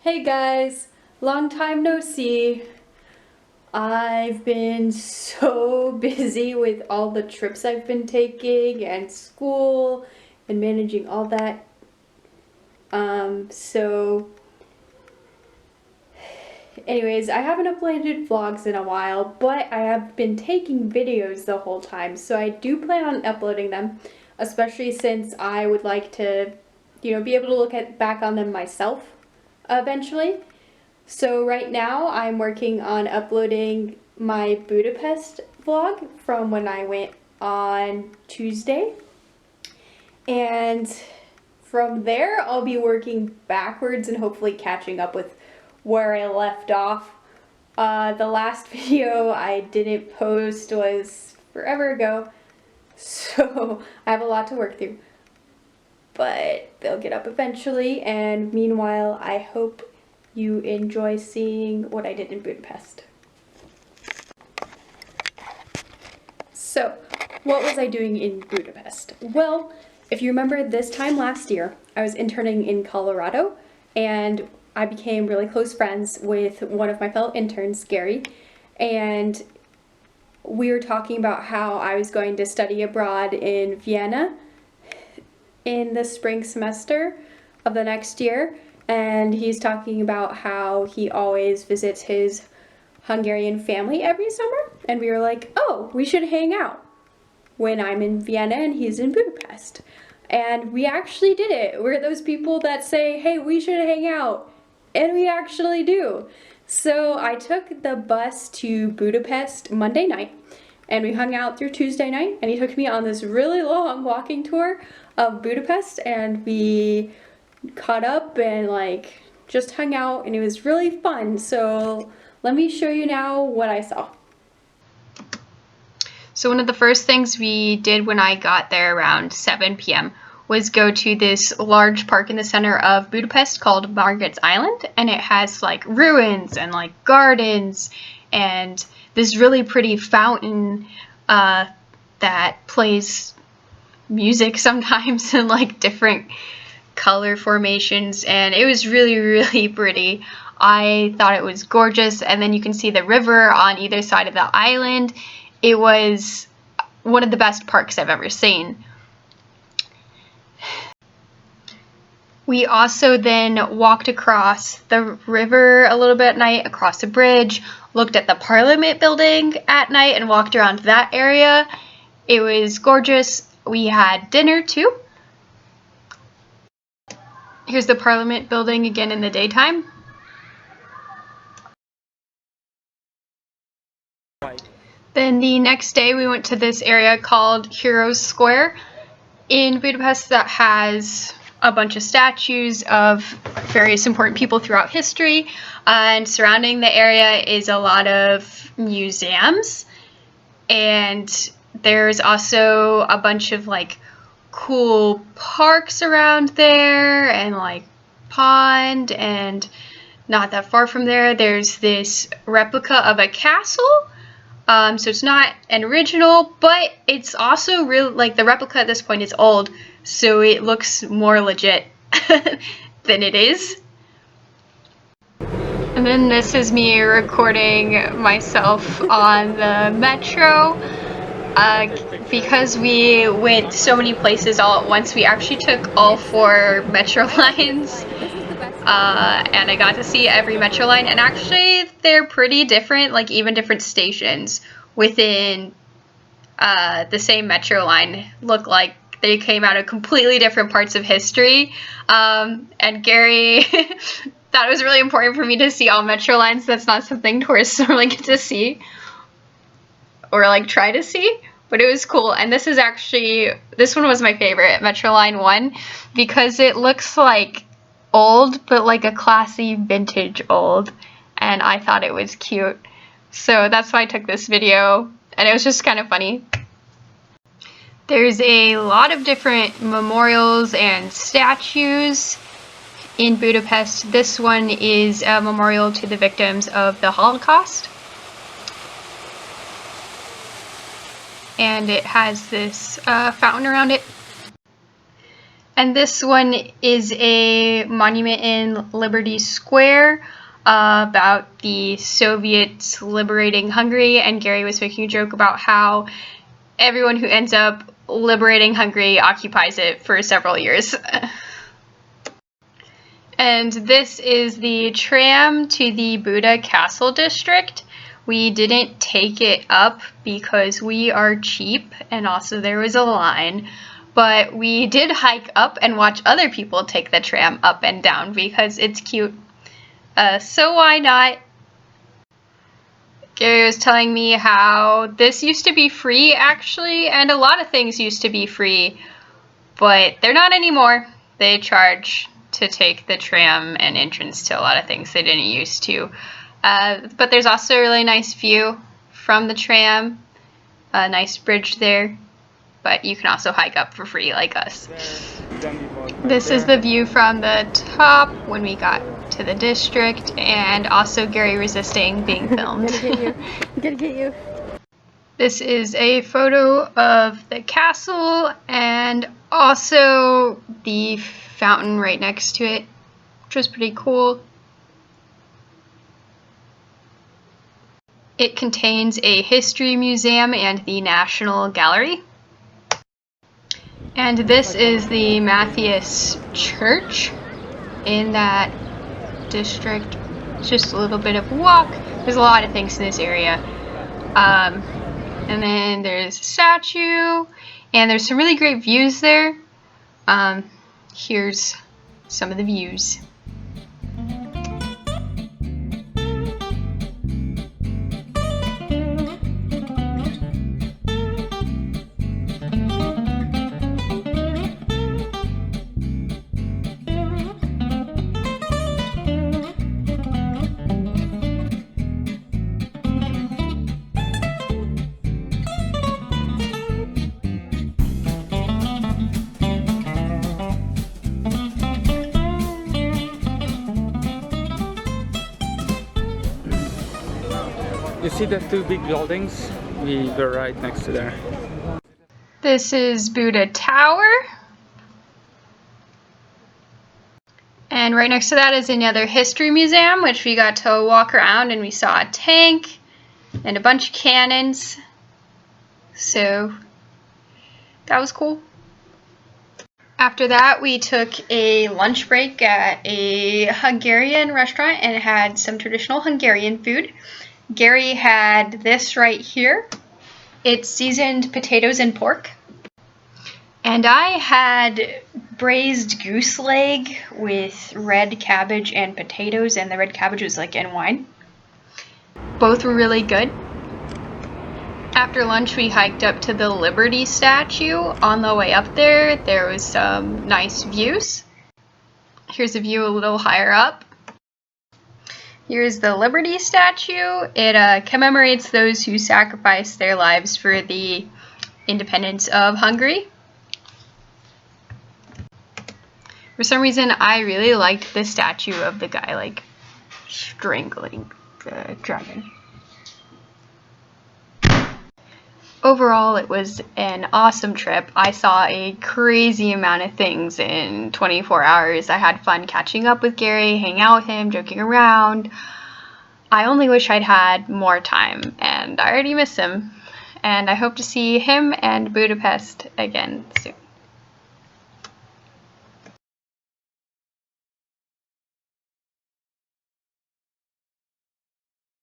Hey guys, long time no see. I've been so busy with all the trips I've been taking and school and managing all that. So anyways, I haven't uploaded vlogs in a while, but I have been taking videos the whole time. So I do plan on uploading them, especially since I would like to, be able to look back on them myself eventually. So right now I'm working on uploading my Budapest vlog from when I went on Tuesday. And from there I'll be working backwards and hopefully catching up with where I left off. The last video I didn't post was forever ago, so I have a lot to work through. But they'll get up eventually, and meanwhile I hope you enjoy seeing what I did in Budapest. So, what was I doing in Budapest? Well, if you remember this time last year, I was interning in Colorado, and I became really close friends with one of my fellow interns, Gary, and we were talking about how I was going to study abroad in Vienna in the spring semester of the next year. And he's talking about how he always visits his Hungarian family every summer. And we were like, oh, we should hang out when I'm in Vienna and he's in Budapest. And we actually did it. We're those people that say, hey, we should hang out. And we actually do. So I took the bus to Budapest Monday night, and we hung out through Tuesday night, and he took me on this really long walking tour of Budapest, and we caught up and just hung out, and it was really fun. So let me show you now what I saw. So one of the first things we did when I got there around 7 p.m. was go to this large park in the center of Budapest called Margaret's Island, and it has ruins and gardens and this really pretty fountain that plays music sometimes in different color formations, and it was really pretty. I thought it was gorgeous, and then you can see the river on either side of the island. It was one of the best parks I've ever seen. We also then walked across the river a little bit at night, across a bridge, looked at the Parliament building at night, and walked around that area. It was gorgeous. We had dinner too. Here's the Parliament building again in the daytime. Then the next day we went to this area called Heroes Square in Budapest that has a bunch of statues of various important people throughout history, and surrounding the area is a lot of museums, and there's also a bunch of cool parks around there, and pond, and not that far from there's this replica of a castle. So it's not an original, but it's also real, the replica at this point is old, so it looks more legit than it is. And then this is me recording myself on the metro. Because we went so many places all at once, we actually took all 4 metro lines. And I got to see every metro line, and actually they're pretty different, even different stations within the same metro line look like they came out of completely different parts of history. And Gary thought it was really important for me to see all metro lines. That's not something tourists normally get to see or try to see, but it was cool. And this one was my favorite, Metro Line 1, because it looks old, but a classy vintage old, and I thought it was cute. So that's why I took this video, and it was just kind of funny. There's a lot of different memorials and statues in Budapest. This one is a memorial to the victims of the Holocaust. And it has this fountain around it. And this one is a monument in Liberty Square about the Soviets liberating Hungary, and Gary was making a joke about how everyone who ends up liberating Hungary occupies it for several years. And this is the tram to the Buda Castle district. We didn't take it up because we are cheap, and also there was a line. But we did hike up and watch other people take the tram up and down because it's cute. So why not? Gary was telling me how this used to be free, actually, and a lot of things used to be free, but they're not anymore. They charge to take the tram and entrance to a lot of things they didn't used to. But there's also a really nice view from the tram, a nice bridge there. But you can also hike up for free like us. This is the view from the top when we got to the district, and also Gary resisting being filmed. Gotta get you. This is a photo of the castle and also the fountain right next to it, which was pretty cool. It contains a history museum and the National Gallery. And this is the Matthias Church in that district. It's just a little bit of a walk. There's a lot of things in this area. And then there's a statue, and there's some really great views there. Here's some of the views. You see the two big buildings? We were right next to there. This is Buda Tower. And right next to that is another history museum, which we got to walk around, and we saw a tank and a bunch of cannons. So that was cool. After that, we took a lunch break at a Hungarian restaurant and had some traditional Hungarian food. Gary had this right here. It's seasoned potatoes and pork. And I had braised goose leg with red cabbage and potatoes, and the red cabbage was like in wine. Both were really good. After lunch, we hiked up to the Liberty statue. On the way up there, there was some nice views. Here's a view a little higher up. Here's the Liberty statue. It commemorates those who sacrificed their lives for the independence of Hungary. For some reason, I really liked the statue of the guy, like, strangling the dragon. Overall, it was an awesome trip. I saw a crazy amount of things in 24 hours. I had fun catching up with Gary, hanging out with him, joking around. I only wish I'd had more time, and I already miss him. And I hope to see him and Budapest again soon.